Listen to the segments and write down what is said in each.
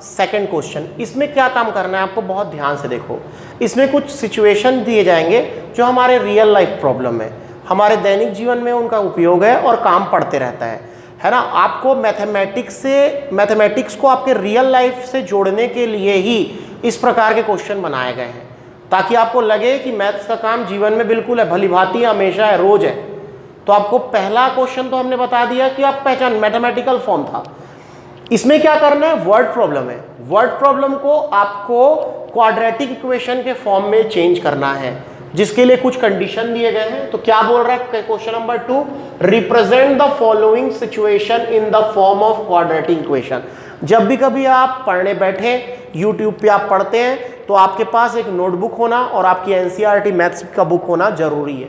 Second question. इसमें क्या काम करना है आपको, बहुत ध्यान से देखो। इसमें कुछ सिचुएशन दिए जाएंगे जो हमारे रियल लाइफ प्रॉब्लम है, हमारे दैनिक जीवन में उनका उपयोग है और काम पड़ते रहता है ना। आपको मैथमेटिक्स को आपके रियल लाइफ से जोड़ने के लिए ही इस प्रकार के क्वेश्चन बनाए गए हैं, ताकि आपको लगे कि मैथ्स का काम जीवन में बिल्कुल है, भली भांति हमेशा है, रोज है। तो आपको पहला क्वेश्चन तो हमने बता दिया कि आप पहचान, मैथमेटिकल फॉर्म था। इसमें क्या करना है, वर्ड प्रॉब्लम है। वर्ड प्रॉब्लम को आपको क्वाड्रेटिक इक्वेशन के फॉर्म में चेंज करना है, जिसके लिए कुछ कंडीशन दिए गए हैं। तो क्या बोल रहा है question number 2, represent the following situation in the form of quadratic equation. जब भी कभी आप पढ़ने बैठे, यूट्यूब पे आप पढ़ते हैं, तो आपके पास एक नोटबुक होना और आपकी एनसीईआरटी मैथ्स का बुक होना जरूरी है।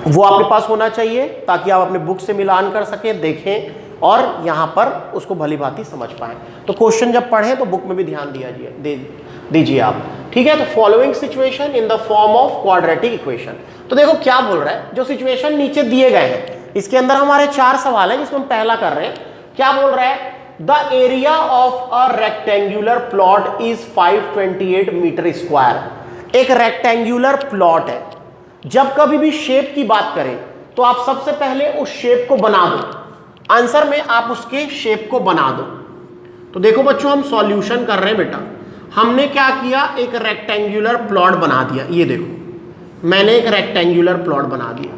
वो आपके पास होना चाहिए ताकि आप अपने बुक से मिलान कर सकें, देखें और यहां पर उसको भली भांति समझ पाएं। तो क्वेश्चन जब पढ़ें तो बुक में भी ध्यान दीजिए आप, ठीक है। तो following situation in the form of quadratic equation. तो देखो क्या बोल रहा है, जो सिचुएशन नीचे दिए गए हैं, इसके अंदर हमारे 4 सवाल हैं, जिसमें हम पहला कर रहे हैं। क्या बोल रहा है, the area of a rectangular plot is 528 metre square. एक रेक्टेंगुलर प्लॉट है। जब कभी भी शेप की बात करें तो आप सबसे पहले उस शेप को बना दो, आंसर में आप उसके शेप को बना दो। तो देखो बच्चों, हम सॉल्यूशन कर रहे हैं बेटा। हमने क्या किया, एक रेक्टेंगुलर प्लॉट बना दिया। ये देखो, मैंने एक रेक्टेंगुलर प्लॉट बना दिया।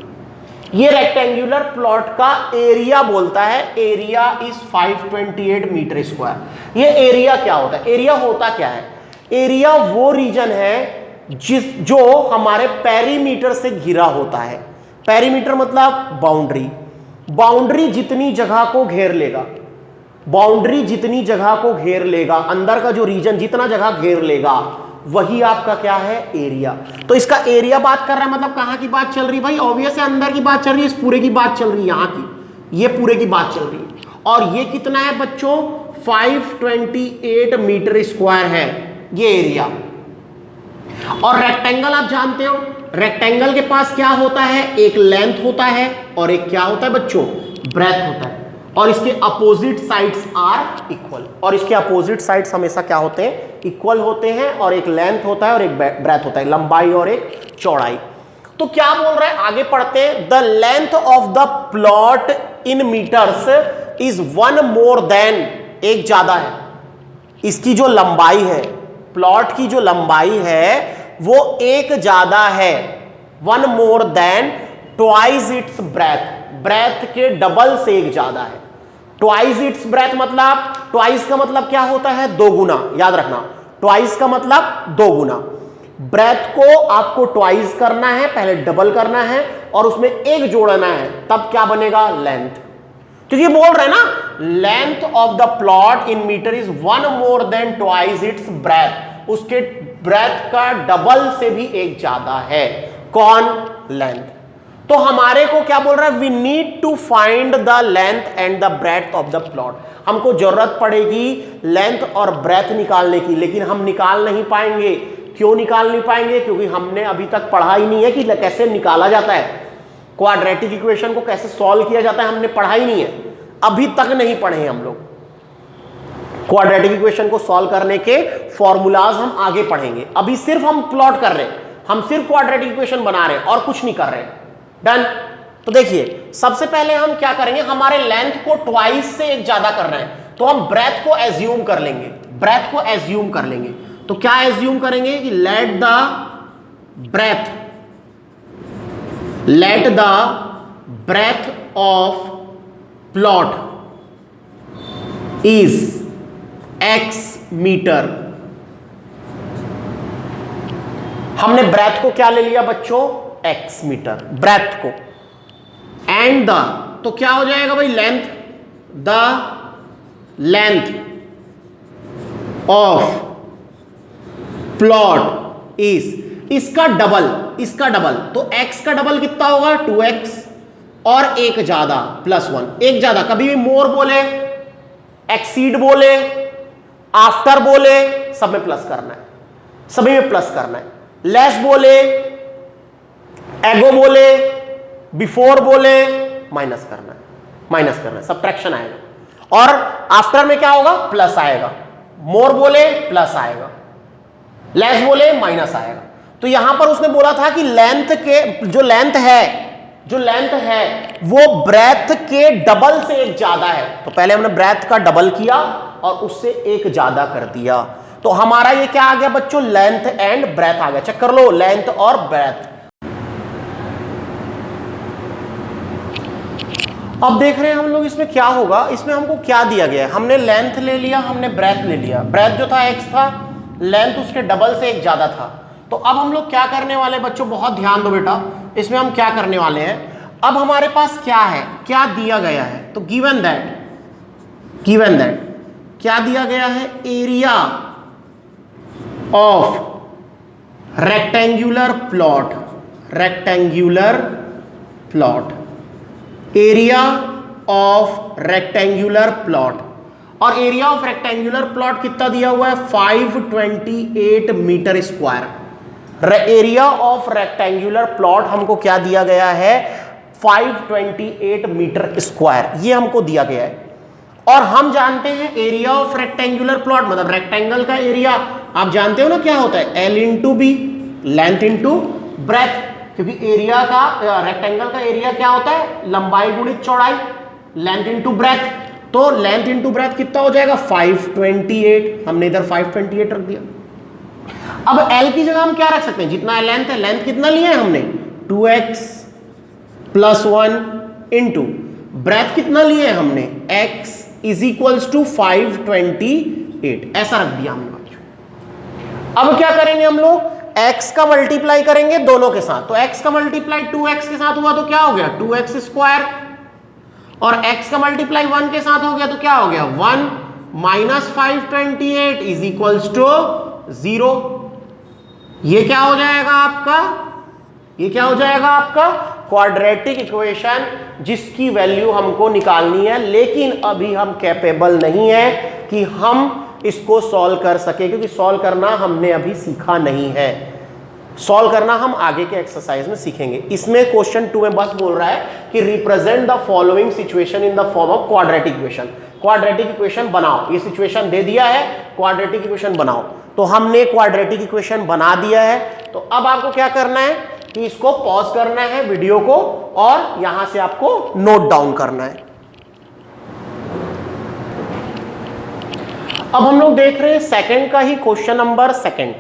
ये रेक्टेंगुलर प्लॉट का एरिया बोलता है, एरिया इज 528 मीटर स्क्वायर। ये एरिया क्या होता है, एरिया होता क्या है, एरिया वो रीजन है जो हमारे पेरीमीटर से घिरा होता है। पेरीमीटर मतलब बाउंड्री। बाउंड्री जितनी जगह को घेर लेगा, बाउंड्री जितनी जगह को घेर लेगा, अंदर का जो रीजन जितना जगह घेर लेगा, वही आपका क्या है, एरिया। तो इसका एरिया बात कर रहा है, मतलब कहां की बात चल रही है भाई, ऑब्वियस है अंदर की बात चल रही है, इस पूरे की बात चल रही है, यहां की, ये पूरे की बात चल रही है। और ये कितना है बच्चों, 528 मीटर स्क्वायर है ये एरिया। और रेक्टेंगल आप जानते हो, रेक्टेंगल के पास क्या होता है, एक लेंथ होता है और एक क्या होता है बच्चों, ब्रेथ होता है। और इसके अपोजिट साइड्स आर इक्वल, और इसके अपोजिट साइड्स हमेशा क्या होते हैं, इक्वल होते हैं। और एक लेंथ होता है और एक ब्रेथ होता है, लंबाई और एक चौड़ाई। तो क्या बोल रहा है, आगे पढ़ते हैं। The length of the plot in metres is 1 more than, एक ज्यादा है, इसकी जो लंबाई है, प्लॉट की जो लंबाई है वो एक ज्यादा है, 1 more than twice its breadth, breadth के डबल से एक ज्यादा है। ट्वाइस इट्स ब्रेथ मतलब, ट्वाइस का मतलब क्या होता है, 2 गुना, याद रखना, ट्वाइस का मतलब 2 गुना। ब्रेथ को आपको ट्वाइस करना है, पहले डबल करना है और उसमें एक जोड़ना है, तब क्या बनेगा, लेंथ। क्योंकि बोल रहे हैं ना, length of the plot in metre is 1 more than twice its breadth, उसके ब्रेथ का डबल से भी एक ज्यादा है, कौन, लेंथ। तो हमारे को क्या बोल रहा है, we need to find the length and the breadth of the plot. हमको जरूरत पड़ेगी लेंथ और ब्रेथ निकालने की, लेकिन हम निकाल नहीं पाएंगे। क्यों निकाल नहीं पाएंगे, क्योंकि हमने अभी तक पढ़ा ही नहीं है कि कैसे निकाला जाता है, क्वाड्रेटिक इक्वेशन को कैसे सॉल्व किया जाता है, हमने पढ़ा ही नहीं है, अभी तक नहीं पढ़े हैं हम लोग। क्वाड्रेटिक इक्वेशन को सॉल्व करने के फॉर्मूलाज हम आगे पढ़ेंगे, अभी सिर्फ हम प्लॉट कर रहे हैं, हम सिर्फ क्वाड्रेटिक इक्वेशन बना रहे हैं और कुछ नहीं कर रहे हैं। डन। तो देखिए, सबसे पहले हम क्या करेंगे, हमारे लेंथ को ट्वाइस से एक ज्यादा करना है, तो हम ब्रेथ को एज्यूम कर लेंगे, ब्रेथ को एज्यूम कर लेंगे। तो क्या एज्यूम करेंगे कि let the breadth of plot is x metre. हमने ब्रेथ को क्या ले लिया बच्चों, x मीटर, ब्रेथ को। एंड द, तो क्या हो जाएगा भाई, length, the length of plot is, इसका डबल, तो x का डबल कितना होगा, 2x, और एक ज्यादा +1, एक ज्यादा, कभी भी मोर बोले, एक्सीड बोले, आफ्टर बोले, सब में प्लस करना है, सभी में प्लस करना है। लेस बोले, एगो बोले, बिफोर बोले, माइनस करना है, सब्ट्रैक्शन आएगा। और आफ्टर में क्या होगा, प्लस आएगा, मोर बोले प्लस आएगा, लेस बोले माइनस आएगा। तो यहां पर उसने बोला था कि लेंथ के जो लेंथ है वो ब्रेथ के डबल से एक ज्यादा है। तो पहले हमने ब्रेथ का डबल किया और उससे एक ज्यादा कर दिया, तो हमारा ये क्या आ गया बच्चों, लेंथ एंड ब्रेथ आ गया। चेक कर लो, लेंथ और ब्रेथ। अब देख रहे हैं हम लोग इसमें क्या होगा, इसमें हमको क्या दिया गया है, हमने लेंथ ले लिया, हमने ब्रेथ ले लिया, ब्रेथ जो था x था, लेंथ उसके डबल से एक ज्यादा था। तो अब हम लोग क्या करने वाले हैं बच्चों, बहुत ध्यान दो बेटा, इसमें हम क्या करने वाले हैं, अब हमारे पास क्या है, क्या दिया गया है, तो गिवन दैट क्या दिया गया है, area of rectangular plot, area of rectangular plot, और एरिया ऑफ रेक्टेंगुलर प्लॉट कितना दिया हुआ है, 528 metre square. Area of rectangular plot हमको क्या दिया गया है, 528 मीटर स्क्वायर, ये हमको दिया गया है। और हम जानते हैं एरिया ऑफ रेक्टेंगुलर प्लॉट मतलब रेक्टेंगल का एरिया, आप जानते हो ना क्या होता है, L into B, length into breadth, क्योंकि एरिया का रेक्टेंगल का एरिया क्या होता है, लंबाई गुणित चौड़ाई, लेंथ इंटू ब्रेथ। तो लेंथ इंटू ब्रेथ कितना हो जाएगा, 528, हमने इधर 528 रख दिया। अब L की जगह हम क्या रख सकते हैं, जितना लेंथ है, लेंथ कितना लिया है हमने, 2x प्लस 1 इंटू ब्रेथ कितना लिया है हमने, x इज इक्वल्स टू 528, ऐसा रख दिया हमने बच्चों। अब क्या करेंगे हम लोग, x का मल्टीप्लाई करेंगे दोनों के साथ, तो x का मल्टीप्लाई 2x के साथ हुआ तो क्या हो गया, 2x स्क्वायर, और x का मल्टीप्लाई 1 के साथ हो गया तो क्या हो गया, 1 माइनस 528 इज इक्वल्स टू 0। ये क्या हो जाएगा आपका, ये क्या हो जाएगा आपका क्वाड्रेटिक इक्वेशन, जिसकी वैल्यू हमको निकालनी है, लेकिन अभी हम कैपेबल नहीं है कि हम इसको सॉल्व कर सके, क्योंकि सॉल्व करना हमने अभी सीखा नहीं है। सॉल्व करना हम आगे के एक्सरसाइज में सीखेंगे। इसमें क्वेश्चन 2 में बस बोल रहा है कि represent the following situation in the form of quadratic equation. Quadratic equation बनाओ, ये सिचुएशन दे दिया है, क्वाड्रेटिक इक्वेशन बनाओ। तो हमने क्वाड्रेटिक इक्वेशन बना दिया है। तो अब आपको क्या करना है कि इसको पॉज करना है वीडियो को, और यहां से आपको नोट डाउन करना है। अब हम लोग देख रहे हैं सेकंड का ही क्वेश्चन नंबर सेकंड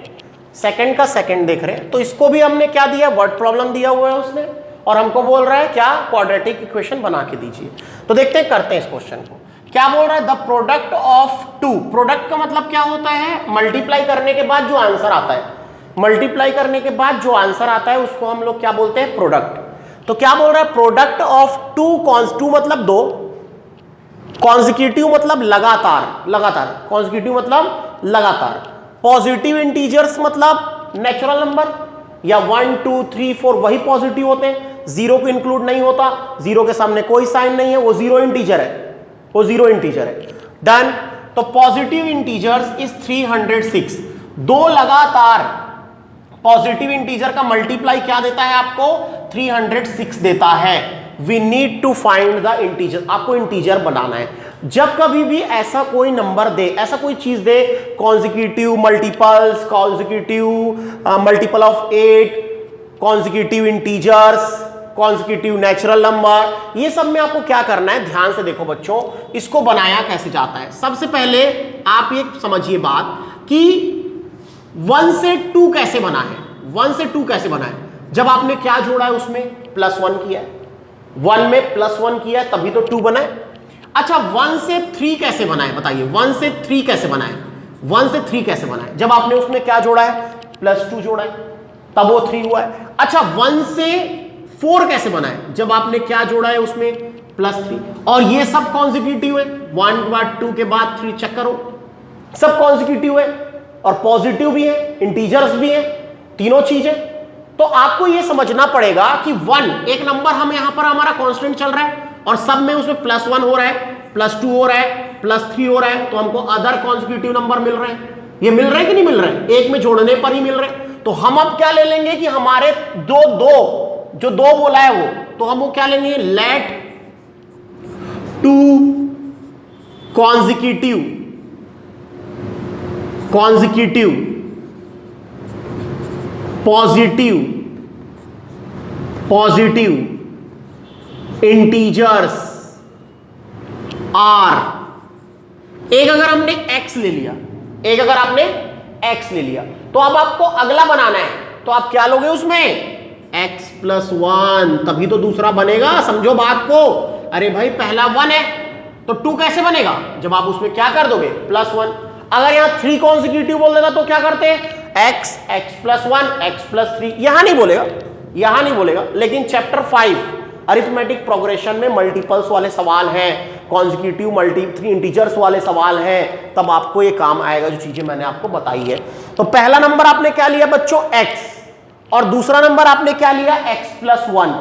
का सेकंड देख रहे हैं। तो इसको भी हमने क्या दिया, वर्ड प्रॉब्लम दिया हुआ है उसने, और हमको बोल रहा है क्या, क्वाड्रेटिक इक्वेशन बना के दीजिए। तो देखते हैं, करते हैं इस क्वेश्चन को। क्या बोल रहा है, the product of two, product का मतलब क्या होता है, मल्टीप्लाई करने के बाद जो आंसर आता है, मल्टीप्लाई करने के बाद जो आंसर आता है उसको हम लोग क्या बोलते हैं, प्रोडक्ट। तो क्या बोल रहा है, प्रोडक्ट ऑफ टू मतलब दो, कॉन्जिक्यूटिव मतलब लगातार, कॉन्जिक्यूटिव मतलब लगातार, पॉजिटिव इंटीजर्स मतलब नेचुरल नंबर, या 1 2 3 4 वही पॉजिटिव होते हैं, जीरो को इंक्लूड नहीं होता, जीरो के सामने कोई साइन नहीं है, वो जीरो इंटीजर है, डन। तो पॉजिटिव इंटीजर्स इज 306, दो लगातार पॉजिटिव इंटीजर का मल्टीप्लाई क्या देता है आपको, 306 देता है। We need to find the integer, आपको इंटीजर बनाना है। जब कभी भी ऐसा कोई नंबर दे, ऐसा कोई चीज दे, consecutive multiples, consecutive multiple of 8, consecutive integers, consecutive natural number, ये सब में आपको क्या करना है, ध्यान से देखो बच्चों, इसको बनाया कैसे जाता है। सबसे पहले आप ये समझिए बात कि 1 से 2 कैसे बना है, 1 से 2 कैसे बना है, जब आपने क्या जोड़ा है उसमें +1 किया है, 1 में +1 किया है तभी तो 2 बना है। अच्छा 1 से 3 कैसे बना है, बताइए 1 से 3 कैसे बना है, 1 से 3 कैसे बना है, जब आपने उसमें क्या जोड़ा है, +2 जोड़ा है तब वो 3 हुआ है। अच्छा 1 से 4 कैसे बना है, जब आपने क्या जोड़ा है उसमें +3, और ये सब कॉन्जिक्यूटिव है, 1 के बाद 2 के बाद 3, चेक करो सब कॉन्जिक्यूटिव है, और पॉजिटिव भी है, इंटीजर्स भी है, तीनों चीजें। तो आपको यह समझना पड़ेगा कि 1 एक नंबर हम यहां पर हमारा कांस्टेंट चल रहा है, और सब में उसमें +1 हो रहा है, +2 हो रहा है, +3 हो रहा है, तो हमको अदर कॉन्जिक्यूटिव नंबर मिल रहे हैं। ये मिल रहे हैं कि नहीं मिल रहे हैं, एक में जोड़ने पर ही मिल रहे हैं। तो हम अब क्या ले लेंगे कि हमारे जो दो बोला है वो, तो हम वो क्या लेंगे, let 2 consecutive positive integers are. एक अगर हमने x ले लिया, एक अगर आपने x ले लिया, तो अब आपको अगला बनाना है, तो आप क्या लोगे उसमें x प्लस 1, तभी तो दूसरा बनेगा। समझो बात को। अरे भाई पहला 1 है तो 2 कैसे बनेगा, जब आप उसमें क्या कर दोगे प्लस 1। अगर यहां 3 कॉन्जिक्यूटिव बोल देगा तो क्या करते हैं x प्लस 1 x प्लस 3, यहां नहीं बोलेगा। लेकिन चैप्टर 5 अरिथमेटिक प्रोग्रेशन में मल्टीपल्स वाले सवाल हैं, कॉन्जिक्यूटिव मल्टी इंटीजर्स वाले सवाल हैं, तब आपको ये काम आएगा जो चीजें मैंने आपको बताई है। तो पहला नंबर आपने क्या लिया बच्चों x, और दूसरा नंबर आपने क्या लिया x प्लस 1।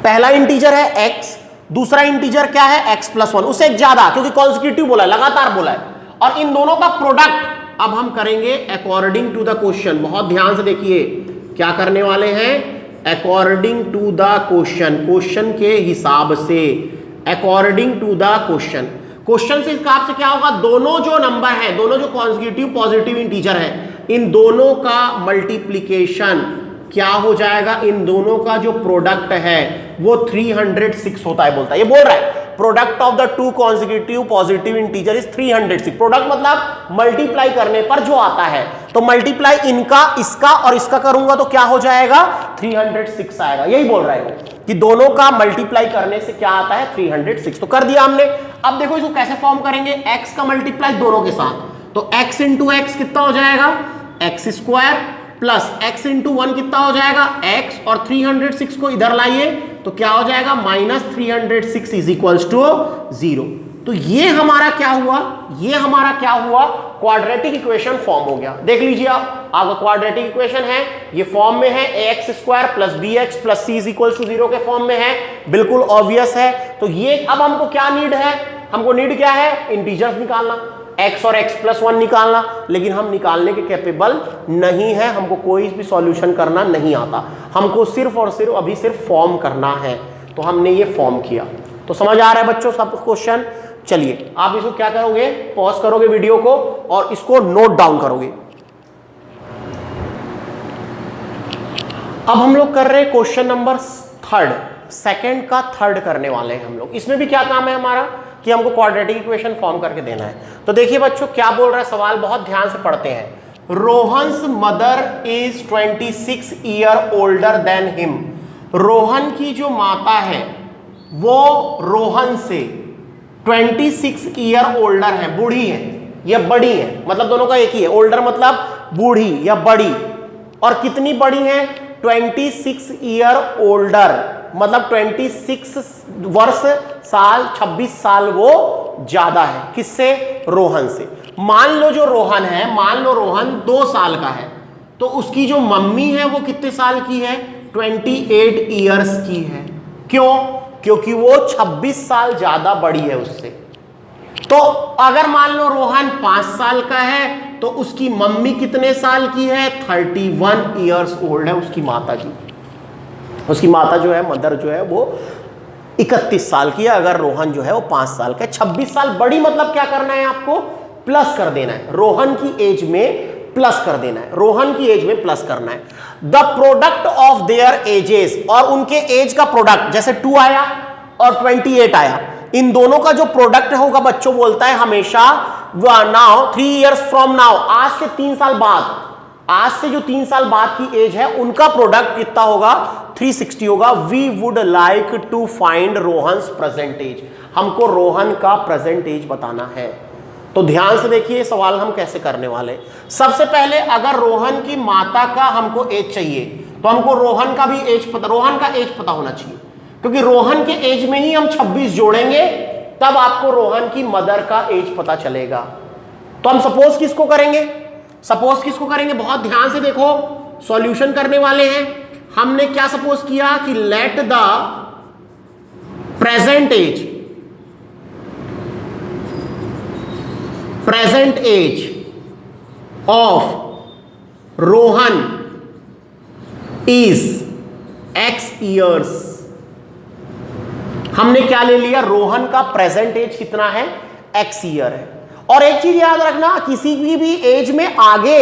पहला इंटीजर है x, दूसरा इंटीजर क्या है x प्लस 1, उससे एक ज्यादा, क्योंकि कॉन्जिक्यूटिव बोला है, लगातार बोला है। और इन दोनों का प्रोडक्ट अब हम करेंगे अकॉर्डिंग टू द क्वेश्चन। बहुत ध्यान से देखिए क्या करने वाले हैं, अकॉर्डिंग टू द क्वेश्चन के हिसाब से, अकॉर्डिंग टू द क्वेश्चन से हिसाब से क्या होगा, दोनों जो नंबर है, दोनों जो कॉन्जिक्यूटिव पॉजिटिव इंटीजर है, इन दोनों का मल्टीप्लीकेशन क्या हो जाएगा, इन दोनों का जो प्रोडक्ट है वो 306 होता है। बोलता है, ये बोल रहा है product of the two consecutive positive integer is 306। Product मतलब मल्टीप्लाई करने पर जो आता है, तो मल्टीप्लाई इनका इसका और इसका करूंगा तो क्या हो जाएगा 306 आएगा। यही बोल रहा है कि दोनों का मल्टीप्लाई करने से क्या आता है 306। तो कर दिया हमने। अब देखो इसको कैसे फॉर्म करेंगे, x का मल्टीप्लाई दोनों के साथ, तो x इंटू एक्स कितना हो जाएगा x square plus x into 1 कितना हो जाएगा x, और 306 को इधर लाइए तो क्या हो जाएगा -306 इज इक्वल्स टू 0। तो ये हमारा क्या हुआ, क्वाड्रेटिक इक्वेशन फॉर्म हो गया। देख लीजिए आप, आपका क्वाड्रेटिक इक्वेशन है, ये फॉर्म में है ax square plus bx plus c is equals to 0 के फॉर्म में है, बिल्कुल ऑब्वियस है। तो ये अब हमको क्या नीड है, हमको नीड क्या है, इंटीजर्स निकालना, x और x प्लस 1 निकालना, लेकिन हम निकालने के कैपेबल नहीं है, हमको कोई भी सॉल्यूशन करना नहीं आता, हमको सिर्फ और सिर्फ अभी सिर्फ फॉर्म करना है। तो हमने ये फॉर्म किया। तो समझ आ रहा है बच्चों सब क्वेश्चन। चलिए आप इसको क्या करोगे, पॉज करोगे वीडियो को और इसको नोट डाउन करोगे। अब हम लोग कर रहे हैं क्वेश्चन नंबर 3, सेकंड का 3 करने वाले हैं हम लोग। इसमें भी क्या काम है हमारा कि हमको क्वाड्रेटिक इक्वेशन फॉर्म करके देना है। तो देखिए बच्चों क्या बोल रहा है सवाल, बहुत ध्यान से पढ़ते हैं। Rohan's mother is 26 year older than him. Rohan की जो माता है वो रोहन से 26 ईयर ओल्डर है, बूढ़ी है या बड़ी है, मतलब दोनों का एक ही है। ओल्डर मतलब बूढ़ी या बड़ी, और कितनी बड़ी है 26 ईयर ओल्डर, मतलब 26 वर्ष साल 26 साल वो ज्यादा है किससे, रोहन से। मान लो जो रोहन है, मान लो रोहन 2 साल का है, तो उसकी जो मम्मी है वो कितने साल की है 28 ईयर्स की है। क्यों, क्योंकि वो 26 साल ज्यादा बड़ी है उससे। तो अगर मान लो रोहन 5 साल का है तो उसकी मम्मी कितने साल की है 31 ईयर्स ओल्ड है उसकी माता की। उसकी माता जो है, मदर जो है वो 31 साल की है, अगर रोहन जो है वो 5 साल का है। 26 साल बड़ी मतलब क्या करना है आपको, प्लस कर देना है, रोहन की एज में प्लस कर देना है, रोहन की एज में प्लस करना है। The product of their edges, और उनके एज का प्रोडक्ट, जैसे 2 आया और 28 आया, इन दोनों का जो प्रोडक्ट होगा बच्चों बोलता है हमेशा नाउ 3 इयर्स फ्रॉम नाउ, आज से 3 साल बाद, आज से जो 3 साल बाद की एज है उनका प्रोडक्ट कितना होगा 360 होगा। We would like to find Rohan's present age, हमको रोहन का प्रेजेंट एज बताना है। तो ध्यान से देखिए सवाल हम कैसे करने वाले। सबसे पहले अगर रोहन की माता का हमको एज चाहिए तो हमको रोहन का भी एज पता, रोहन का एज पता होना चाहिए, क्योंकि रोहन के एज में ही हम 26 जोड़ेंगे तब आपको रोहन की मदर का एज पता चलेगा। तो हम सपोज किसको करेंगे, सपोज किसको करेंगे, बहुत ध्यान से देखो, सॉल्यूशन करने वाले हैं। हमने क्या सपोज किया कि let the present age of Rohan is x years. हमने क्या ले लिया, रोहन का प्रेजेंट एज कितना है x ईयर है। और एक चीज याद रखना, किसी की भी एज में आगे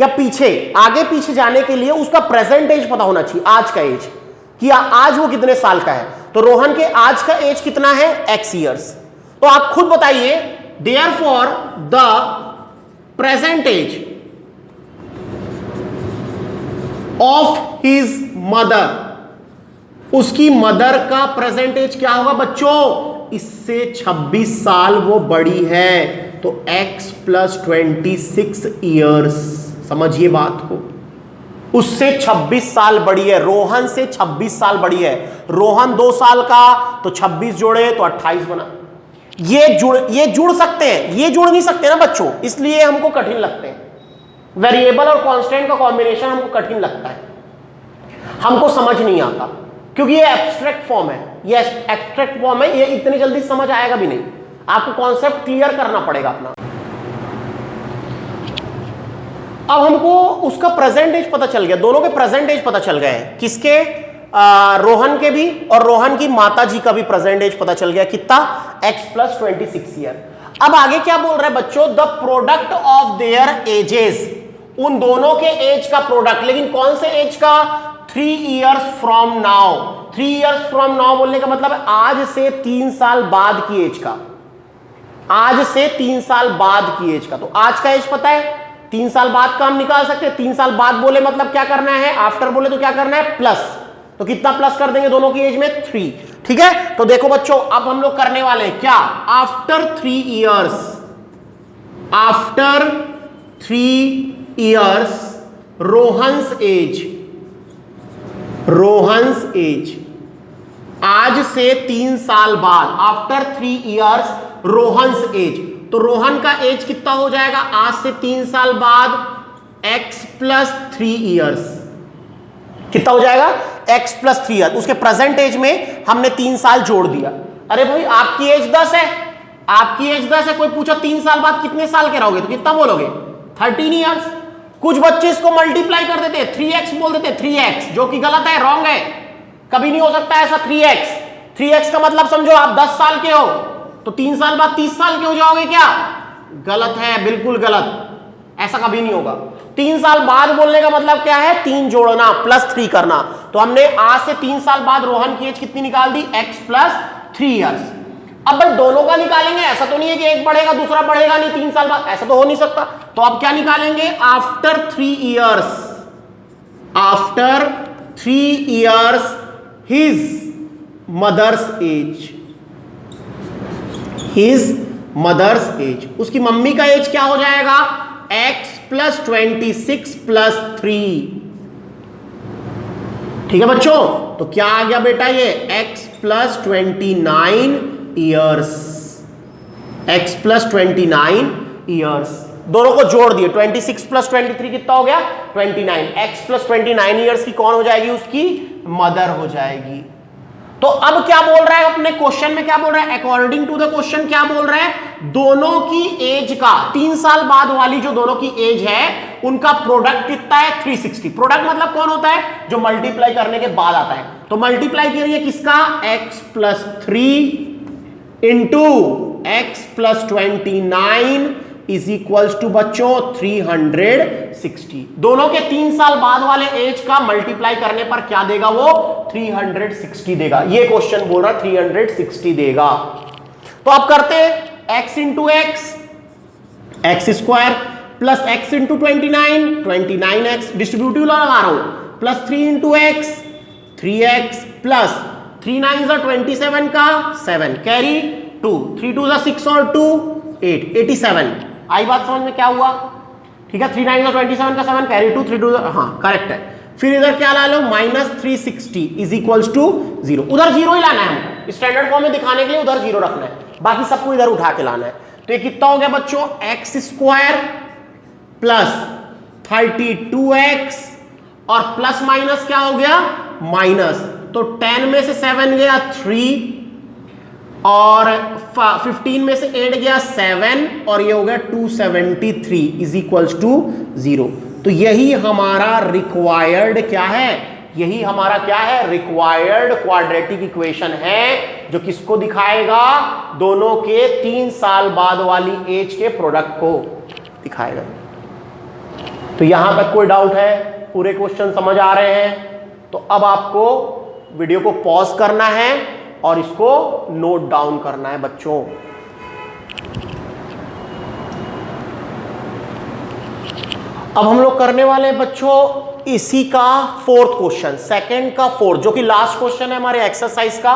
या पीछे, आगे पीछे जाने के लिए उसका प्रेजेंट एज पता होना चाहिए, आज का एज, कि आज वो कितने साल का है। तो रोहन के आज का एज कितना है, x ईयर्स। तो आप खुद बताइए, therefore the present age of his mother, उसकी मदर का प्रेजेंट एज क्या होगा बच्चों, इससे 26 साल वो बड़ी है, तो x + 26 ईयर्स। समझिए बात को, उससे 26 साल बड़ी है, रोहन से 26 साल बड़ी है। रोहन 2 साल का, तो 26 जोड़े तो 28 बना। ये जुड़ सकते हैं, ये जुड़ नहीं सकते ना बच्चों, इसलिए हमको कठिन लगते हैं। वेरिएबल और कांस्टेंट का कॉम्बिनेशन हमको कठिन लगता है, हमको समझ नहीं आता, क्योंकि ये एब्स्ट्रैक्ट फॉर्म है, ये एब्स्ट्रैक्ट फॉर्म है, ये इतनी जल्दी समझ आएगा भी नहीं, आपको कॉन्सेप्ट क्लियर करना पड़ेगा अपना। अब हमको उसका प्रेजेंट एज पता चल गया, दोनों के प्रेजेंट एज पता चल गए हैं, किसके, रोहन के भी और रोहन की माता जी का भी प्रेजेंट एज पता चल गया, कितना, x + 26 ईयर। अब आगे क्या बोल रहा है बच्चों, the product of their edges, उन दोनों के एज का प्रोडक्ट, लेकिन कौन से एज का, 3 years from now. 3 years from now बोलने का मतलब आज से 3 साल बाद की एज का, आज से 3 साल बाद की एज का। तो आज का एज पता है, 3 साल बाद का हम निकाल सकते हैं। 3 साल बाद बोले मतलब क्या करना है, आफ्टर बोले तो क्या करना है, प्लस, तो कितना प्लस कर देंगे दोनों की एज में, 3। ठीक है, तो देखो बच्चों अब हम लोग करने वाले हैं क्या, after 3 years, after 3 years Rohan's age, Rohan's age, आज से 3 साल बाद, आफ्टर 3 इयर्स रोहन्स एज, तो रोहन का एज कितना हो जाएगा आज से 3 साल बाद, x + 3 इयर्स, कितना हो जाएगा, x + 3 ईयर। उसके प्रेजेंट एज में हमने 3 साल जोड़ दिया। अरे भाई आपकी एज 10 है, आपकी एज 10 है, कोई पूछा 3 साल बाद कितने साल के रहोगे, तो कितना बोलोगे, 13 इयर्स। कुछ बच्चे इसको मल्टीप्लाई कर देते हैं, 3x बोल देते हैं, 3x, जो कि गलत है, रॉन्ग है, कभी नहीं हो सकता ऐसा 3x। 3x का मतलब समझो आप 10 साल के हो, तो 3 साल बाद 30 साल के हो जाओगे क्या, गलत है, बिल्कुल गलत, ऐसा कभी नहीं होगा। 3 साल बाद बोलने का मतलब क्या है, 3 जोड़ना, +3 करना। तो हमने आज से 3 साल बाद रोहन की एज कितनी निकाल दी, x + 3 इयर्स। अब भाई दोनों का निकालेंगे, ऐसा तो नहीं है कि एक बढ़ेगा दूसरा बढ़ेगा नहीं 3 साल बाद, ऐसा तो हो नहीं सकता। तो अब क्या निकालेंगे, after 3 years, after 3 years his mother's age, his mother's age, उसकी मम्मी का एज क्या हो जाएगा, x + 26 + 3। ठीक है बच्चों, तो क्या आ गया बेटा, ये x + 29 इयर्स, x + 29 इयर्स, दोनों को जोड़ दिए, 26 + 23 कितना हो गया, 29, x + 29 इयर्स की कौन हो जाएगी, उसकी मदर हो जाएगी। तो अब क्या बोल रहा है अपने क्वेश्चन में, क्या बोल रहा है, अकॉर्डिंग टू द क्वेश्चन क्या बोल रहा है, दोनों की एज का, 3 साल बाद वाली जो दोनों की एज है उनका प्रोडक्ट कितना है, 360। प्रोडक्ट मतलब कौन होता है, जो मल्टीप्लाई करने के बाद आता है। तो मल्टीप्लाई करिए किसका, x + 3 * x + 29 = बच्चों 360। दोनों के 3 साल बाद वाले एज का मल्टीप्लाई करने पर क्या देगा, वो 360 देगा। ये क्वेश्चन बोल रहा 360 देगा। तो अब करते x × x, x² + x × 29, 29x, distributive लगा रहा हूं, +3 × x, 3x, + 3 9 27 का 7, कैरी 2, 3 2 6 और 2 8, 87। आई बात समझ में, क्या हुआ, ठीक है, 3 9 27 का 7, कैरी 2, 3 2, हाँ करेक्ट है। फिर इधर क्या ला लो, -360 = 0। उधर 0 ही लाना है हमको, स्टैंडर्ड फॉर्म में दिखाने के लिए उधर 0 रखना है, बाकी सबको इधर उठा के लाना है। तो ये कितना हो गया बच्चों, x² + 32x और प्लस माइनस क्या हो गया, माइनस, तो 10 में से 7 गया 3 और 15 में से 8 गया 7 और ये हो गया 273 = 0। तो यही हमारा रिक्वायर्ड क्या है, यही हमारा क्या है, रिक्वायर्ड क्वाड्रेटिक इक्वेशन है, जो किसको दिखाएगा, दोनों के 3 साल बाद वाली एज के प्रोडक्ट को दिखाएगा। तो यहां तक कोई डाउट है? पूरे क्वेश्चन समझ आ रहे हैं? तो अब आपको वीडियो को पॉज करना है और इसको नोट डाउन करना है बच्चों। अब हम लोग करने वाले हैं बच्चों इसी का 4th क्वेश्चन, सेकंड का 4th, जो कि लास्ट क्वेश्चन है हमारे एक्सरसाइज का।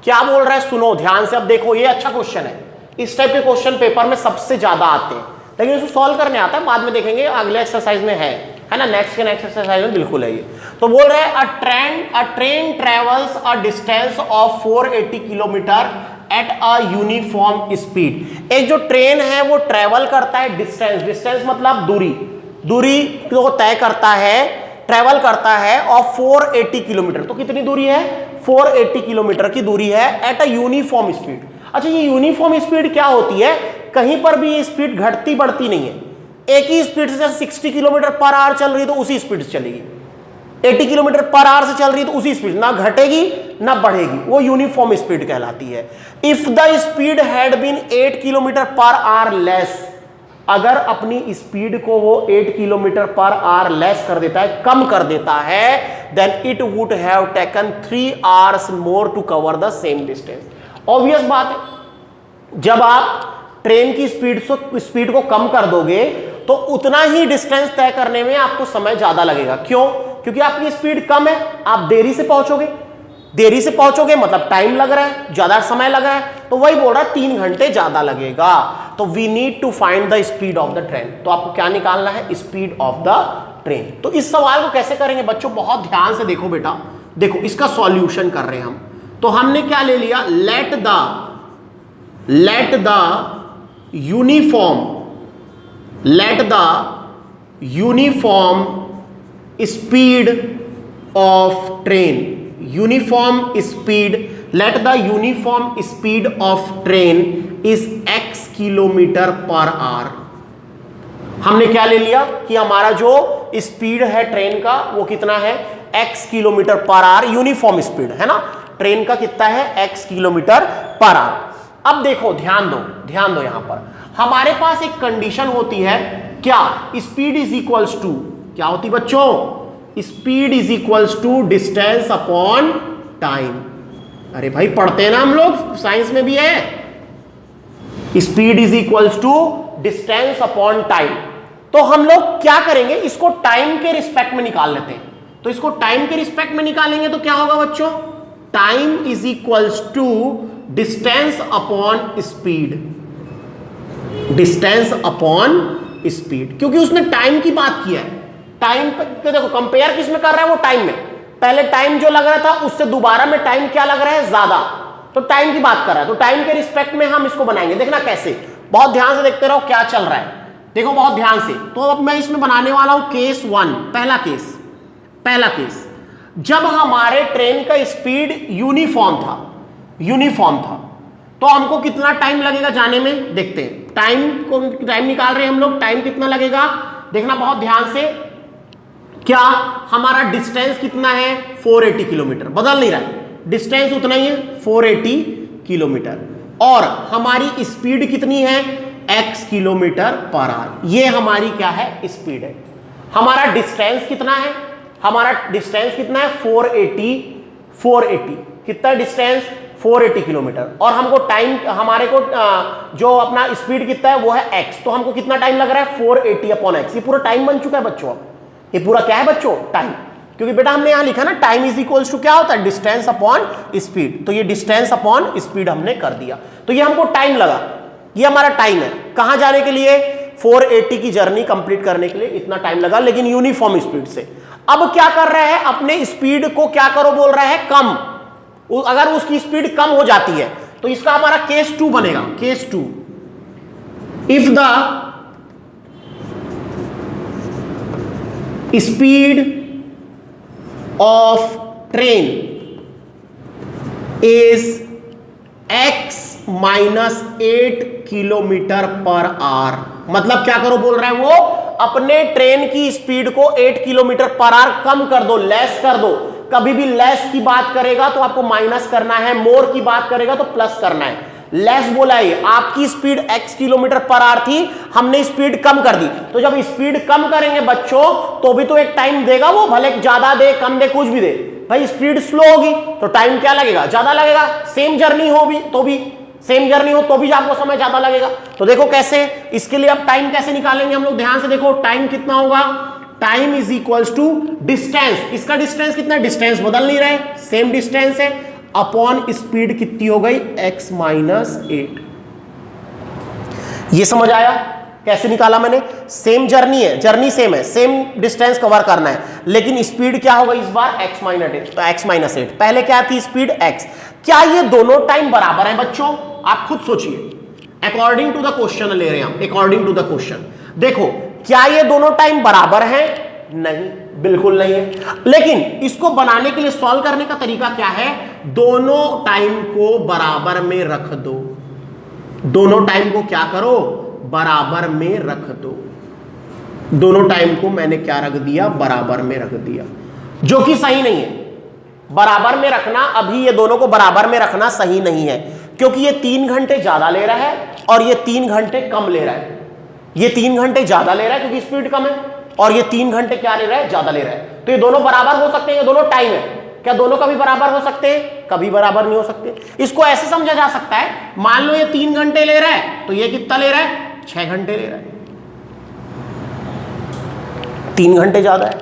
क्या बोल रहा है सुनो ध्यान से। अब देखो ये अच्छा क्वेश्चन है, इस टाइप के क्वेश्चन पेपर में सबसे ज्यादा आते हैं, लेकिन इसको सॉल्व करने आता है, बाद में देखेंगे अगले एक्सरसाइज में है ना, नेक्स्ट एक्सरसाइज में बिल्कुल है ये। तो बोल रहे हैं अ train travels a distance of 480 kilometre at a uniform speed. एक जो ट्रेन है वो ट्रेवल करता है डिस्टेंस मतलब दूरी को तय करता है, ट्रेवल करता है और 480 किलोमीटर। तो कितनी दूरी है, 480 किलोमीटर की दूरी है एट अ यूनिफॉर्म स्पीड। अच्छा ये यूनिफॉर्म स्पीड क्या होती है, कहीं पर भी ये स्पीड घटती बढ़ती नहीं है, एक ही स्पीड से 60 किलोमीटर पर आवर चल रही है तो उसी स्पीड से चलेगी, 80 किलोमीटर पर आवर से चल रही है तो उसी स्पीड, ना घटेगी ना बढ़ेगी, वो यूनिफॉर्म स्पीड कहलाती है। If the speed had been 8 kilometre per hour less, अगर अपनी स्पीड को वो 8 किलोमीटर पर आवर लेस कर देता है, कम कर देता है, then it would have taken 3 hours more to cover the same distance. Obvious बात है, जब आप ट्रेन की स्पीड को कम कर दोगे तो उतना ही डिस्टेंस तय करने में आपको समय ज्यादा लगेगा। क्यों? क्योंकि आपकी स्पीड कम है, आप देरी से पहुंचोगे मतलब टाइम लग रहा है, ज्यादा समय लग रहा है, तो वही बोल रहा है 3 घंटे ज्यादा लगेगा। तो we need to find the speed of the train. तो आपको क्या निकालना है, स्पीड ऑफ द ट्रेन। तो इस सवाल को कैसे करेंगे बच्चों, बहुत ध्यान से देखो बेटा, देखो इसका सॉल्यूशन कर रहे हैं हम। तो हमने क्या ले लिया, let the uniform speed of train, let the uniform speed of train is x kilometre per our. हमने क्या ले लिया कि हमारा जो स्पीड है ट्रेन का वो कितना है, x kilometre per our, uniform speed है ना ट्रेन का, कितना है x किलोमीटर पर आवर। अब देखो ध्यान दो यहां पर हमारे पास एक कंडीशन होती है, क्या, स्पीड इज इक्वल्स टू, क्या होती बच्चों, speed is equals to distance upon time. अरे भाई पढ़ते हैं ना हम लोग, साइंस में भी है, speed is equals to distance upon time. तो हम लोग क्या करेंगे, इसको टाइम के रिस्पेक्ट में निकाल लेते हैं। तो इसको टाइम के रिस्पेक्ट में निकालेंगे तो क्या होगा बच्चों, time is equals to distance upon speed, distance upon speed, क्योंकि उसने टाइम की बात किया है। टाइम पे देखो कंपेयर किस में कर रहा है, वो टाइम में, पहले टाइम जो लग रहा था उससे दोबारा में टाइम क्या लग रहा है, ज्यादा, तो टाइम की बात कर रहा है। तो टाइम के रिस्पेक्ट में हम इसको बनाएंगे, देखना कैसे, बहुत ध्यान से देखते रहो क्या चल रहा है, देखो बहुत ध्यान से। तो अब मैं इसमें बनाने वाला हूं केस 1, पहला केस, जब हमारे ट्रेन का स्पीड यूनिफॉर्म था तो हमको कितना टाइम लगेगा जाने में, देखते हैं। टाइम निकाल रहे हैं हम लोग, टाइम कितना लगेगा, देखना बहुत ध्यान से। क्या हमारा डिस्टेंस कितना है, 480 किलोमीटर, बदल नहीं रहा है, डिस्टेंस उतना ही है 480 किलोमीटर, और हमारी स्पीड कितनी है, x किलोमीटर पर आवर। ये हमारी क्या है, स्पीड है। हमारा डिस्टेंस कितना है, 480, कितना डिस्टेंस, 480 किलोमीटर, और हमको टाइम, हमारे को जो अपना स्पीड कितना है वो है x, तो हमको कितना टाइम लग रहा है, 480 अपॉन x। ये पूरा टाइम बन चुका है बच्चों, ये पूरा क्या है बच्चों, टाइम, क्योंकि बेटा हमने यहां लिखा ना टाइम इज इक्वल्स टू क्या होता है, डिस्टेंस अपॉन स्पीड, तो ये डिस्टेंस अपॉन स्पीड हमने कर दिया। तो ये हमको टाइम लगा, ये हमारा टाइम है कहां जाने के लिए, 480 की जर्नी कंप्लीट करने के लिए इतना टाइम लगा, लेकिन यूनिफॉर्म स्पीड से। अब क्या कर रहा है, अपने स्पीड को क्या करो बोल रहा है, कम, अगर उसकी स्पीड कम हो जाती है तो इसका हमारा केस 2 बनेगा, case 2, if the speed of train is x -8 kilometre per our. मतलब क्या करो बोल रहा है वो, अपने ट्रेन की स्पीड को 8 किलोमीटर पर आवर कम कर दो, लेस कर दो, कभी भी लेस की बात करेगा तो आपको माइनस करना है, मोर की बात करेगा तो प्लस करना है। लेस बोला है, आपकी speed x kilometre per our थी, हमने स्पीड कम कर दी, तो जब स्पीड कम करेंगे बच्चों तो भी तो एक टाइम देगा वो, भले ज्यादा दे कम दे कुछ भी दे, भाई स्पीड स्लो होगी तो टाइम क्या लगेगा, ज्यादा लगेगा। सेम जर्नी हो भी तो भी, सेम जर्नी हो तो भी आपको समय ज्यादा लगेगा। तो देखो कैसे, इसके लिए अब टाइम कैसे निकालेंगे हम लोग, ध्यान से देखो। टाइम कितना होगा, time is equals to distance, इसका डिस्टेंस कितना, डिस्टेंस बदल नहीं रहे, सेम डिस्टेंस है, अपॉन स्पीड कितनी हो गई x माइनस 8। ये समझ आया कैसे निकाला मैंने, सेम जर्नी है, जर्नी सेम है, सेम डिस्टेंस कवर करना है, लेकिन स्पीड क्या होगा इस बार x माइनस 8, पहले क्या थी स्पीड x। क्या ये दोनों टाइम बराबर हैं बच्चों, आप खुद सोचिए, अकॉर्डिंग टू द क्वेश्चन ले रहे हैं हम, अकॉर्डिंग टू द क्वेश्चन। देखो क्या ये दोनों टाइम बराबर हैं, नहीं, बिल्कुल नहीं है। लेकिन इसको बनाने के लिए, सॉल्व करने का तरीका क्या है, दोनों टाइम को बराबर में रख दो, दोनों टाइम को क्या करो, बराबर में रख दो। दोनों टाइम को मैंने क्या रख दिया, बराबर में रख दिया, जो कि सही नहीं है। बराबर में रखना, अभी ये दोनों को बराबर में रखना सही नहीं है, क्योंकि ये 3 घंटे ज्यादा ले रहा है और ये 3 घंटे कम ले रहा है। ये 3 घंटे ज्यादा ले रहा है क्योंकि स्पीड कम है, और ये 3 घंटे क्या ले रहा है, ज्यादा ले रहा है। तो ये दोनों बराबर हो सकते हैं, ये दोनों टाइम है, क्या दोनों कभी बराबर हो सकते हैं, कभी बराबर नहीं हो सकते। इसको ऐसे समझा जा सकता है, मान लो ये 3 घंटे ले रहा है तो ये कितना ले रहा है, 6 घंटे ले रहा है, 3 घंटे ज्यादा है,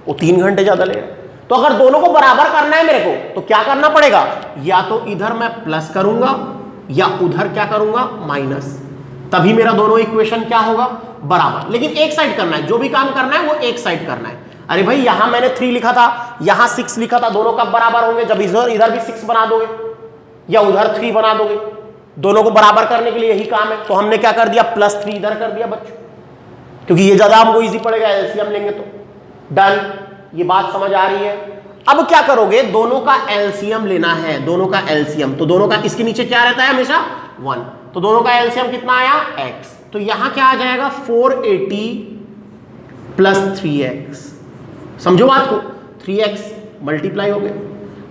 वो 3 घंटे ज्यादा ले रहा है। तो अगर दोनों को बराबर करना है मेरे को तो क्या करना पड़ेगा, या तो इधर मैं प्लस करूंगा या उधर क्या करूंगा, माइनस, तभी मेरा दोनों इक्वेशन क्या होगा, बराबर। लेकिन एक साइड करना है, जो भी काम करना है वो एक साइड करना है। अरे भाई यहां मैंने 3 लिखा था, यहां 6 लिखा था, दोनों कब बराबर होंगे, जब इधर भी 6 बना दोगे या उधर 3 बना दोगे। दोनों को बराबर करने के लिए यही काम है। तो हमने क्या कर दिया, +3 इधर कर दिया बच्चों, क्योंकि ये ज्यादा हमको इजी पड़ेगा, एलसीएम लेंगे तो। डन, ये बात समझ आ रही है। अब क्या करोगे, दोनों का एलसीएम लेना है, दोनों का एलसीएम। तो दोनों का, इसके नीचे क्या रहता है हमेशा, 1, तो दोनों का एलसीएम कितना आया, x। तो यहां क्या आ जाएगा, 480 + 3x, समझो बात को, 3x मल्टीप्लाई हो गया,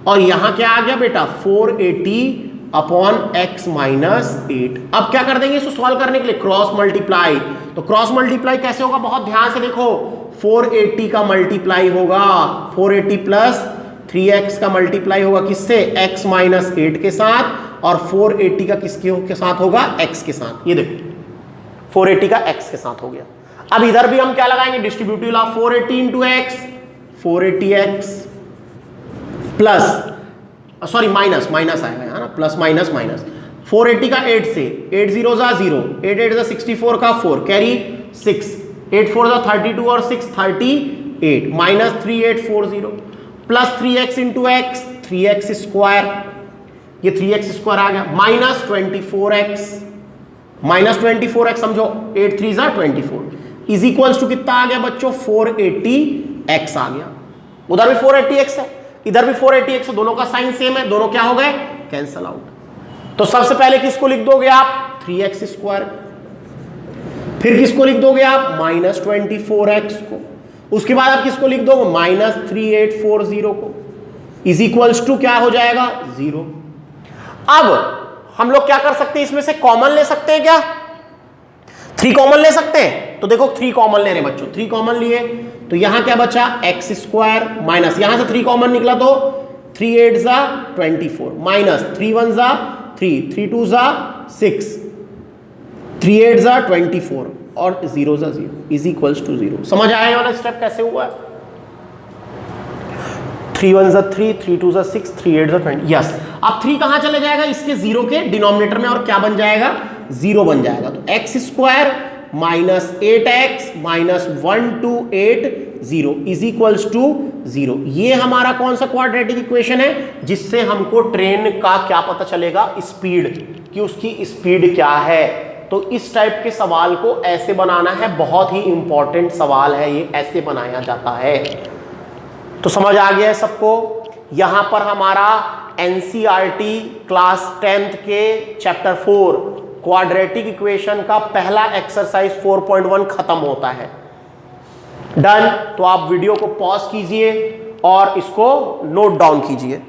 और यहां क्या आ गया बेटा, 480 अपॉन x माइनस 8। अब क्या कर देंगे इसको सॉल्व करने के लिए, क्रॉस मल्टीप्लाई। तो क्रॉस मल्टीप्लाई कैसे होगा, बहुत ध्यान से देखो, 480 का मल्टीप्लाई होगा 480 प्लस 3x का मल्टीप्लाई होगा किससे, x माइनस 8 के साथ, और 480 का किसके साथ होगा, x के साथ। ये देखो 480 का x के साथ हो गया। अब इधर भी हम क्या लगाएंगे, distributive law, 480 into x, 480x plus, sorry minus आएगा है ना, प्लस माइनस माइनस, 480 का 8 से, 8 0 जा 0, 8 8 जा 64 का 4, कैरी 6, 8 4 जा 32 और 6 38, minus 3840 plus 3x into x, 3x square, ये 3x स्क्वायर आ गया, माइनस 24x, माइनस 24x समझो, 8 3 जा 24 इज इक्वल्स टू कितना आ गया बच्चों, 480x आ गया। उधर भी 480x है, इधर भी 480x है, दोनों का साइन सेम है, दोनों क्या हो गए, कैंसल आउट। तो सबसे पहले किसको लिख दोगे आप, 3x स्क्वायर, फिर किसको लिख दोगे आप, माइनस 24x को, उसके बाद आप किसको लिख दोगे, माइनस 3840 को, इज इक्वल्स टू क्या हो जाएगा, 0। अब हम लोग क्या कर सकते हैं, इसमें से कॉमन ले सकते हैं क्या, 3 कॉमन ले सकते हैं। तो देखो 3 कॉमन ले रहे बच्चों, 3 कॉमन लिए तो यहां क्या बचा, x स्क्वायर, माइनस यहां से 3 कॉमन निकला तो 3 8 जा 24, माइनस 3 1 जा 3, 3 2 जा 6, 3 8 जा 24 और 0 जा 0 इज इक्वल्स टू 0। समझ आया वाला स्टेप कैसे हुआ है, 3 1 जा 3, 3 2 जा 6, 3 8 जा 20, यस। अब 3 कहां चले जाएगा, इसके 0 के डिनोमिनेटर में, और क्या बन जाएगा, 0 बन जाएगा। तो x square minus 8x minus 1280 is equals to 0। ये हमारा कौन सा क्वाड्रेटिक इक्वेशन है, जिससे हमको ट्रेन का क्या पता चलेगा, स्पीड, कि उसकी स्पीड क्या है। तो इस टाइप के सवाल को ऐसे बनाना है, बहुत ही इंपॉर्टेंट सवाल है ये, ऐसे बनाया जाता है। तो समझ आ गया है सबको। यहां पर हमारा एनसीईआरटी क्लास 10th के चैप्टर 4 क्वाड्रेटिक इक्वेशन का पहला एक्सरसाइज 4.1 खत्म होता है। डन। तो आप वीडियो को पॉज कीजिए और इसको नोट डाउन कीजिए।